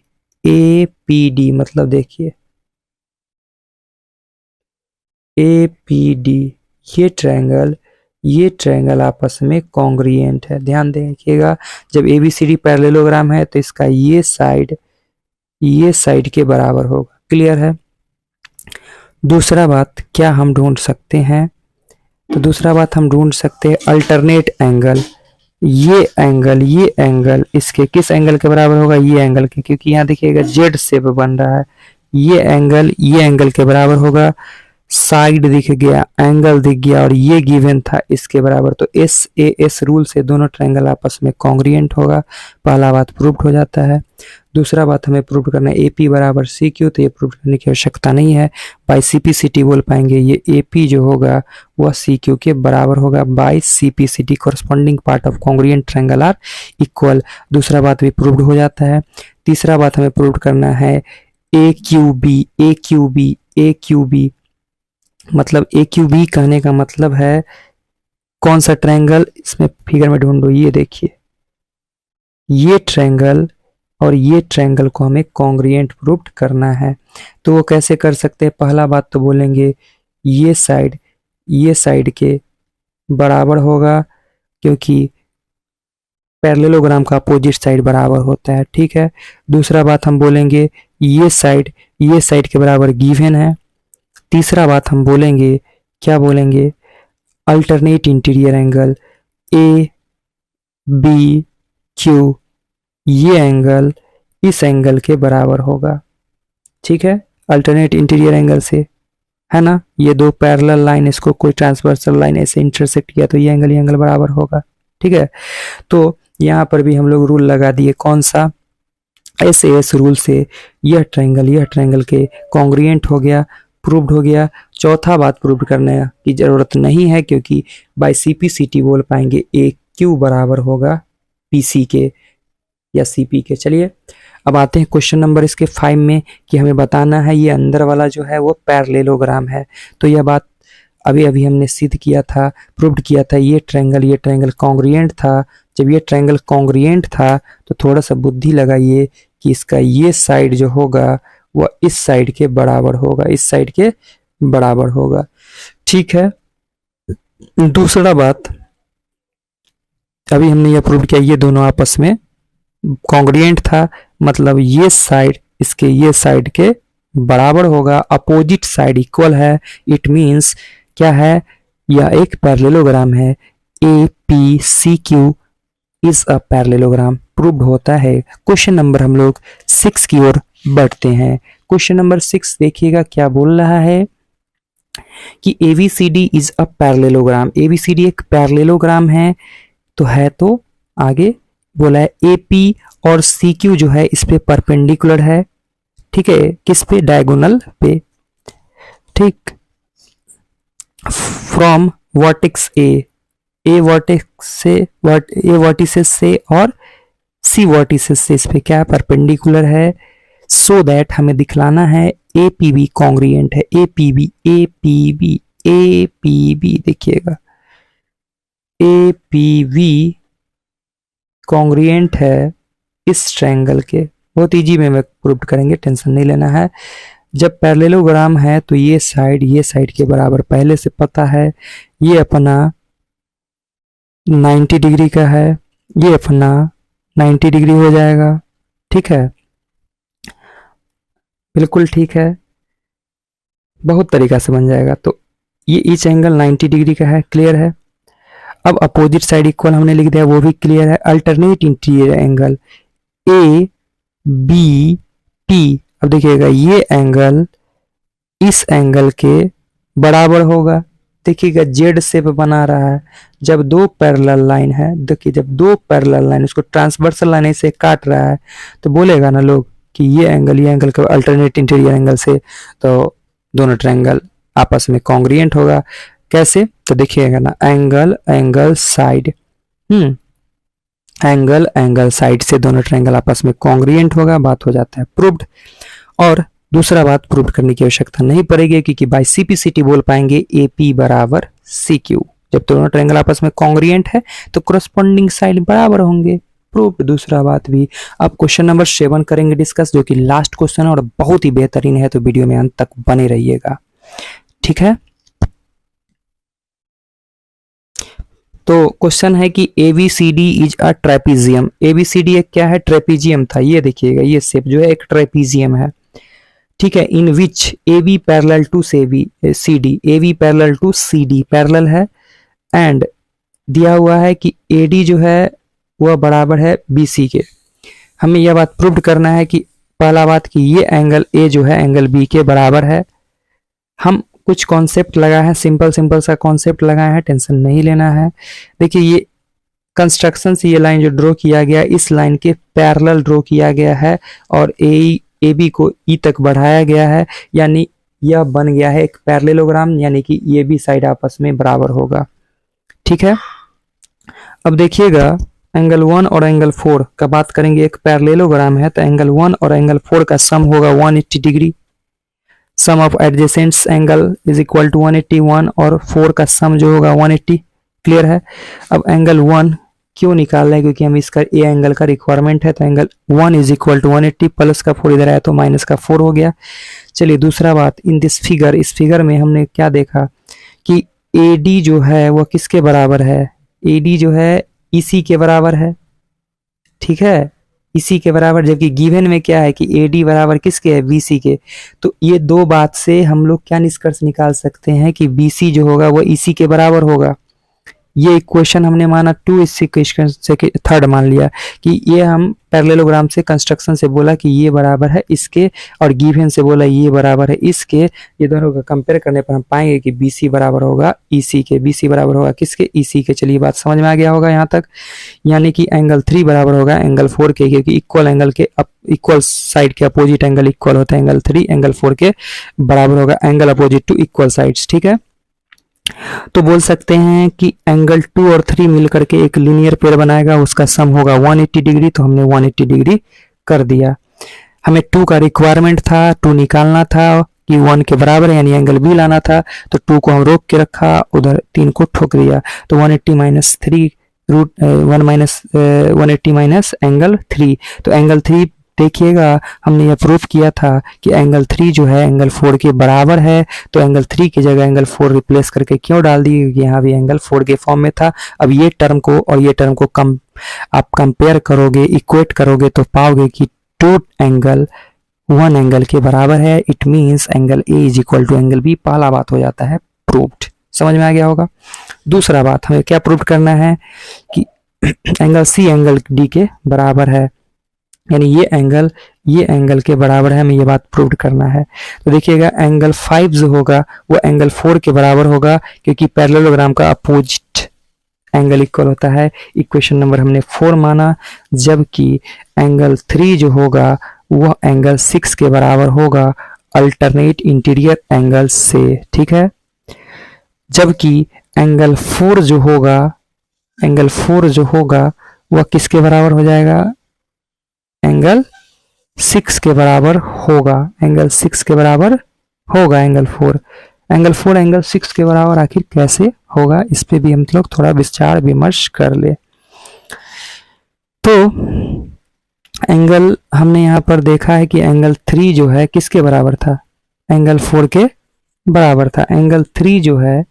मतलब देखिए APD ये ट्रायंगल आपस में कॉन्ग्रुएंट है। ध्यान देखिएगा, जब ABCD पैरेललोग्राम है तो इसका ये साइड के बराबर होगा। क्लियर है। दूसरा बात क्या हम ढूंढ सकते हैं, तो दूसरा बात हम ढूंढ सकते हैं अल्टरनेट एंगल। ये एंगल इसके किस एंगल के बराबर होगा, ये एंगल के, क्योंकि यहाँ देखिएगा जेड शेप बन रहा है। ये एंगल के बराबर होगा। साइड दिख गया, एंगल दिख गया और ये गिवन था इसके बराबर। तो एस रूल से दोनों ट्रायंगल आपस में कॉन्ग्रुएंट होगा। पहला बात प्रूव्ड हो जाता है। दूसरा बात हमें प्रूव करना है AP बराबर CQ, तो ये प्रूव करने की आवश्यकता नहीं है। बाय CPCT बोल पाएंगे ये AP जो होगा वह CQ के बराबर होगा। By CPCT corresponding part of congruent triangle are equal. दूसरा बात भी प्रूव्ड हो जाता है। तीसरा बात हमें प्रूव करना है AQB मतलब AQB कहने का मतलब है कौन सा ट्रायंगल, इसमें फिगर में ढूंढो। ये देखिए ये ट्रायंगल और ये ट्रायंगल को हमें कॉन्ग्रुएंट प्रूव करना है। तो वो कैसे कर सकते हैं, पहला बात तो बोलेंगे ये साइड के बराबर होगा, क्योंकि पैरेललोग्राम का अपोजिट साइड बराबर होता है। ठीक है। दूसरा बात हम बोलेंगे ये साइड के बराबर गिवन है, तीसरा बात हम बोलेंगे, क्या बोलेंगे, alternate interior angle A B Q, ये एंगल इस एंगल के बराबर होगा। ठीक है, अल्टरनेट इंटीरियर एंगल से, है ना, ये दो पैरेलल लाइन, इसको कोई ट्रांसवर्सल लाइन ऐसे इंटरसेक्ट किया तो ये एंगल बराबर होगा। ठीक है, तो यहाँ पर भी हम लोग रूल लगा दिए, कौन सा, एस रूल से यह ट्रायंगल के कॉन्ग्रुएंट हो गया, प्रूव्ड हो गया। चौथा बात प्रूव करने की जरूरत नहीं है, क्योंकि बाय CP/CT बोल पाएंगे ए क्यू बराबर होगा PC के या CP के। चलिए अब आते हैं क्वेश्चन नंबर इसके 5 में, कि हमें बताना है ये अंदर वाला जो है वो पैरेललोग्राम है। तो यह बात अभी अभी हमने सिद्ध किया था, प्रूव्ड किया था, ये ट्रायंगल कॉन्ग्रुएंट था। जब ये ट्रायंगल कॉन्ग्रुएंट था तो थोड़ा सा बुद्धि लगाइए कि इसका ये साइड जो होगा वह इस साइड के बराबर होगा, इस साइड के बराबर होगा। ठीक है, दूसरा बात, अभी हमने यह प्रूव किया ये दोनों आपस में कॉन्ग्रुएंट था, मतलब ये साइड इसके ये साइड के बराबर होगा, अपोजिट साइड इक्वल है। इट मींस क्या है, यह एक पैरेललोग्राम है, APCQ is a parallelogram, proved होता है। क्वेश्चन नंबर हम लोग 6 की ओर बढ़ते हैं। क्वेश्चन नंबर 6 देखिएगा क्या बोल रहा है कि ABCD is a parallelogram, ABCD एक पैरेललोग्राम है, तो आगे बोला है AP और CQ जो है इस पे परपेंडिकुलर है। ठीक है, किस पे, डायगोनल पे। ठीक, फ्रॉम वर्टेक्स A वर्टिसेस से और C वर्टिसेस से इस पे क्या परपेंडिकुलर है, सो दैट हमें दिखलाना है APB कॉन्ग्रुएंट है। APB देखिएगा, APB कॉन्ग्रुएंट है इस ट्रायंगल के। बहुत इजी में प्रूव करेंगे, टेंशन नहीं लेना है। जब पैरेललोग्राम है तो ये साइड के बराबर पहले से पता है, ये अपना 90 डिग्री का है, ये अपना 90 डिग्री हो जाएगा। ठीक है, बिल्कुल ठीक है, बहुत तरीका से बन जाएगा। तो ये ईच एंगल 90 डिग्री का है, क्लियर है। अब अपोजिट साइड इक्वल हमने लिख दिया, वो भी क्लियर है। अल्टरनेट इंटीरियर एंगल ABP, अब देखिएगा ये एंगल इस एंगल के बराबर होगा। देखिएगा जेड शेप बना रहा है। जब दो पैरेलल लाइन है, देखिए जब दो पैरेलल लाइन उसको ट्रांसवर्सल लाइन ऐसे काट रहा है तो बोलेगा ना लोग कि ये एंगल का अल्टरनेट इंटीरियर एंगल से, तो दोनों ट्रायंगल आपस में कॉन्ग्रुएंट होगा। कैसे, तो देखिएगा ना, एंगल साइड, एंगल साइड से दोनों ट्रायंगल आपस में कॉन्ग्रुएंट होगा, बात हो जाता है प्रूव्ड। और दूसरा बात प्रूव करने की आवश्यकता नहीं पड़ेगी, क्योंकि बाय CP/CT बोल पाएंगे AP बराबर CQ। जब दोनों ट्रायंगल आपस में कॉन्ग्रुएंट है तो कोरस्पॉन्डिंग साइड बराबर होंगे, प्रूव्ड। दूसरा बात भी। अब क्वेश्चन नंबर 7 करेंगे डिस्कस, जो कि लास्ट क्वेश्चन है और बहुत ही बेहतरीन है, तो वीडियो में अंत तक बने रहिएगा। ठीक है, तो क्वेश्चन है कि ABCD is a trapezium. ABCD एक क्या है, ट्रेपीजियम था। ये देखिएगा ये शेप जो है एक ट्रेपीजियम है। ठीक है, in which AB parallel to CD, AB parallel to CD parallel है, एंड दिया हुआ है कि AD जो है वह बराबर है BC के। हमें यह बात प्रूव करना है कि पहला बात कि ये एंगल A जो है एंगल B के बराबर है। हम कुछ कॉन्सेप्ट लगाए हैं, सिंपल सा कॉन्सेप्ट लगाए हैं, टेंशन नहीं लेना है। देखिए ये कंस्ट्रक्शन से ये लाइन जो ड्रॉ किया गया, इस लाइन के पैरेलल ड्रॉ किया गया है और AB को E तक बढ़ाया गया है, यानी यह बन गया है एक पैरेललोग्राम, यानी कि ये भी साइड आपस में बराबर होगा। ठीक है, अब देखिएगा एंगल 1 और एंगल 4 का बात करेंगे। एक पैरेललोग्राम है तो एंगल 1 और एंगल 4 का सम होगा 180 degree. Sum of adjacents angle is equal to 181 और 4 का सम जो होगा 180। क्लियर है। अब एंगल 1 क्यों निकाल रहे हैं, क्योंकि हम इसका ए एंगल का रिक्वायरमेंट है, तो angle 1 is equal to 180, plus का 4 इधर आया तो माइनस का 4 हो गया। चलिए दूसरा बात, इन दिस फिगर, इस फिगर में हमने क्या देखा कि AD जो है वह किसके बराबर है, AD जो है EC के बराबर है। ठीक है, इसी के बराबर, जबकि गिवन में क्या है कि AD बराबर किसके है, BC के। तो ये दो बात से हम लोग क्या निष्कर्ष निकाल सकते हैं कि BC जो होगा वो EC के बराबर होगा। ये इक्वेशन हमने माना 2, इस इक्वेशन से थर्ड मान लिया कि ये हम पैरेललोग्राम से कंस्ट्रक्शन से बोला कि ये बराबर है इसके, और गिवन से बोला ये बराबर है इसके। ये दोनों का कंपेयर करने पर हम पाएंगे कि BC बराबर होगा EC के। BC बराबर होगा किसके, EC के। चलिए बात समझ में आ गया होगा यहाँ तक। यानी कि एंगल 3 बराबर होगा एंगल 4 के, क्योंकि इक्वल एंगल के इक्वल साइड के अपोजिट एंगल इक्वल होता है। एंगल 3 एंगल 4 के बराबर होगा, angle opposite to equal sides. ठीक है, तो बोल सकते हैं कि एंगल 2 और 3 मिलकर के एक लीनियर पेयर बनाएगा, उसका सम होगा 180 डिग्री। तो हमने 180 डिग्री कर दिया। हमें 2 का रिक्वायरमेंट था, 2 निकालना था कि 1 के बराबर है, यानी एंगल B लाना था। तो 2 को हम रोक के रखा, उधर 3 को ठोक दिया। तो 180 माइनस 3 रूट 180 माइनस एंगल 3। तो एंगल 3 देखिएगा, हमने यह प्रूफ किया था कि एंगल 3 जो है एंगल 4 के बराबर है। तो एंगल 3 की जगह एंगल 4 रिप्लेस करके क्यों डाल दिए, क्योंकि यहाँ भी एंगल 4 के फॉर्म में था। अब ये टर्म को और ये टर्म को आप कंपेयर करोगे, इक्वेट करोगे, तो पाओगे कि 2 एंगल 1 एंगल के बराबर है। It means angle A is equal to angle B। पहला बात हो जाता है प्रूव्ड। समझ में आ गया होगा। दूसरा बात हमें क्या प्रूव करना है कि एंगल C एंगल D के बराबर है, यानी ये एंगल के बराबर है। हमें ये बात प्रूव करना है। तो देखिएगा एंगल 5 जो होगा वो एंगल 4 के बराबर होगा, क्योंकि पैरेललोग्राम का अपोजिट एंगल इक्वल होता है। इक्वेशन नंबर हमने 4 माना। जबकि एंगल 3 जो होगा वह एंगल 6 के बराबर होगा अल्टरनेट इंटीरियर एंगल से। ठीक है, जबकि एंगल 4 जो होगा वह किसके बराबर हो जाएगा, एंगल 6 के बराबर होगा। एंगल 6 के बराबर होगा एंगल 4। एंगल 6 के बराबर आखिर कैसे होगा, इस पे भी हम लोग थोड़ा विचार विमर्श कर ले। तो एंगल हमने यहाँ पर देखा है कि एंगल 3 जो है किसके बराबर था, एंगल 4 के बराबर था। एंगल 3 जो है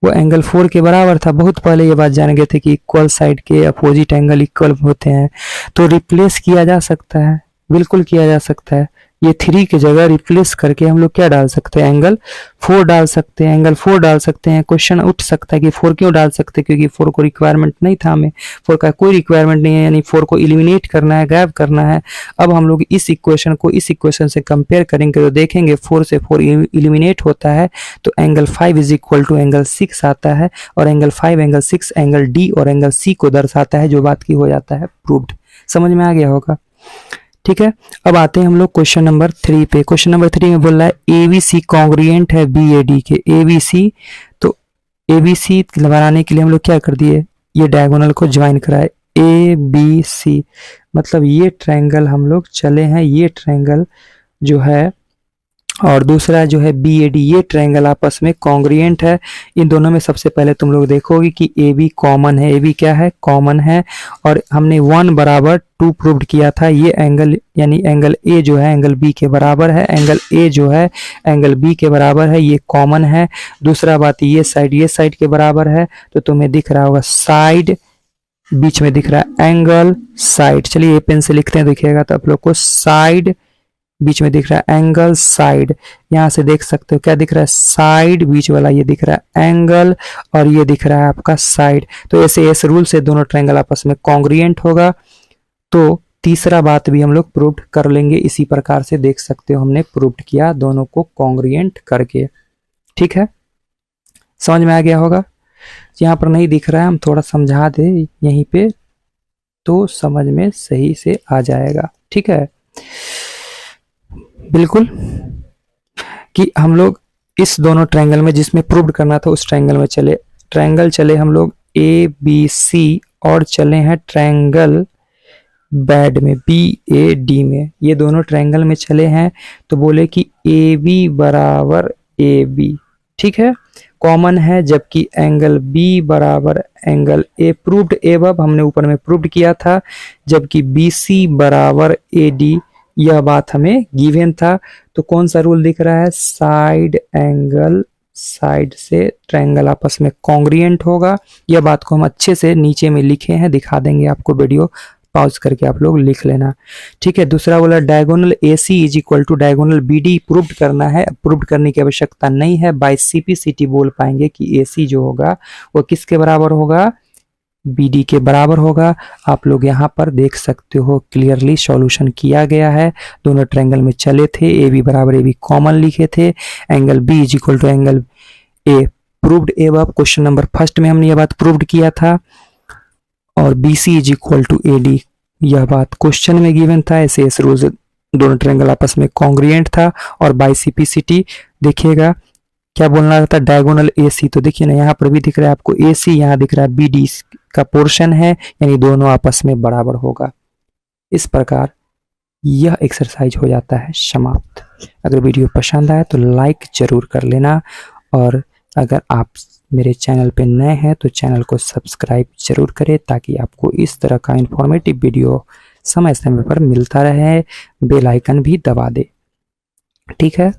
वो एंगल 4 के बराबर था। बहुत पहले ये बात जान गए थे कि इक्वल साइड के अपोजिट एंगल इक्वल होते हैं। तो रिप्लेस किया जा सकता है, बिल्कुल किया जा सकता है। ये 3 की जगह रिप्लेस करके हम लोग क्या डाल सकते हैं, एंगल 4 डाल सकते हैं। एंगल 4 डाल सकते हैं। क्वेश्चन उठ सकता है कि 4 क्यों डाल सकते हैं, क्योंकि 4 को रिक्वायरमेंट नहीं था। हमें 4 का कोई रिक्वायरमेंट नहीं है, यानी 4 को इलिमिनेट करना है, गायब करना है। अब हम लोग इस इक्वेशन को इस इक्वेशन से कंपेयर करेंगे तो देखेंगे 4 से 4 इलिमिनेट होता है, तो angle 5 is equal to angle 6 आता है। और एंगल 5 एंगल 6 एंगल D और एंगल C को दर्शाता है, जो बात की हो जाता है प्रूव्ड। समझ में आ गया होगा। ठीक है, अब आते हैं हम लोग क्वेश्चन नंबर 3 पे। क्वेश्चन नंबर 3 में बोल रहा है ABC कॉन्ग्रुएंट है BAD के। ABC, तो ABC बनाने के लिए हम लोग क्या कर दिए, ये डायगोनल को ज्वाइन कराए। ABC मतलब ये ट्रायंगल हम लोग चले हैं, ये ट्रायंगल जो है और दूसरा जो है BAD, ये ट्रायंगल आपस में कॉन्ग्रुएंट है। इन दोनों में सबसे पहले तुम लोग देखोगे कि AB कॉमन है। AB क्या है, कॉमन है। और हमने 1 बराबर 2 प्रूव्ड किया था। ये एंगल यानी एंगल A जो है एंगल B के बराबर है। एंगल A जो है एंगल B के बराबर है, ये कॉमन है। दूसरा बात, ये साइड के बराबर है। तो तुम्हें दिख रहा होगा साइड, बीच में दिख रहा है एंगल, साइड। चलिए ये पेन से लिखते हैं, दिखेगा तो आप लोग को साइड, बीच में दिख रहा है एंगल, साइड। यहाँ से देख सकते हो क्या दिख रहा है, साइड, बीच वाला ये दिख रहा है एंगल, और ये दिख रहा है आपका साइड। तो ऐसे इस रूल से दोनों ट्रायंगल आपस में कॉन्ग्रुएंट होगा। तो तीसरा बात भी हम लोग प्रूव कर लेंगे इसी प्रकार से। देख सकते हो हमने प्रूव किया दोनों को कॉन्ग्रुएंट करके। ठीक है, समझ में आ गया होगा। यहाँ पर नहीं दिख रहा है, हम थोड़ा समझा दे यहीं पे तो समझ में सही से आ जाएगा। ठीक है, बिल्कुल कि हम लोग इस दोनों ट्रायंगल में जिसमें प्रूव करना था उस ट्रायंगल में चले हम लोग ABC, और चले हैं ट्रायंगल बैड में BAD में। ये दोनों ट्रायंगल में चले हैं। तो बोले कि AB बराबर AB, ठीक है, कॉमन है। जबकि एंगल B बराबर एंगल A, प्रूव्ड एबव हमने ऊपर में प्रूव्ड किया था। जबकि BC बराबर AD, यह बात हमें गिवन था। तो कौन सा रूल दिख रहा है, साइड एंगल साइड से ट्रायंगल आपस में कॉन्ग्रुएंट होगा। यह बात को हम अच्छे से नीचे में लिखे हैं, दिखा देंगे आपको वीडियो पॉज करके आप लोग लिख लेना। ठीक है, दूसरा बोला diagonal A C is equal to diagonal B D proved करना है। प्रूव्ड करने की आवश्यकता नहीं है, बाय सीपीसीटी बोल पाएंगे कि ए सी जो होगा वो किसके बराबर होगा, बी डी के बराबर होगा। आप लोग यहाँ पर देख सकते हो क्लियरली सॉल्यूशन किया गया है, दोनों ट्रायंगल में चले थे, ए बी बराबर ए बी कॉमन लिखे थे, angle B is equal to angle A proved ए अब क्वेश्चन नंबर फर्स्ट में हमने यह बात प्रूव्ड किया था, और B C is equal to A D यह बात क्वेश्चन में गिवन था। ऐसे ऐसे रूल्स, दोनों ट्रायंगल आपस में कॉन्ग्रुएंट था। और बाय सीपीसीटी देखिएगा क्या बोलना रहता है, डायगोनल ए सी, तो देखिए ना यहाँ पर भी दिख रहा है आपको ए सी, यहाँ दिख रहा है बी डी का पोर्शन है, यानी दोनों आपस में बराबर होगा। इस प्रकार यह एक्सरसाइज हो जाता है समाप्त। अगर वीडियो पसंद आए तो लाइक जरूर कर लेना, और अगर आप मेरे चैनल पे नए हैं तो चैनल को सब्सक्राइब जरूर करें, ताकि आपको इस तरह का इंफॉर्मेटिव वीडियो समय समय पर मिलता रहे। बेल आइकन भी दबा दे। ठीक है।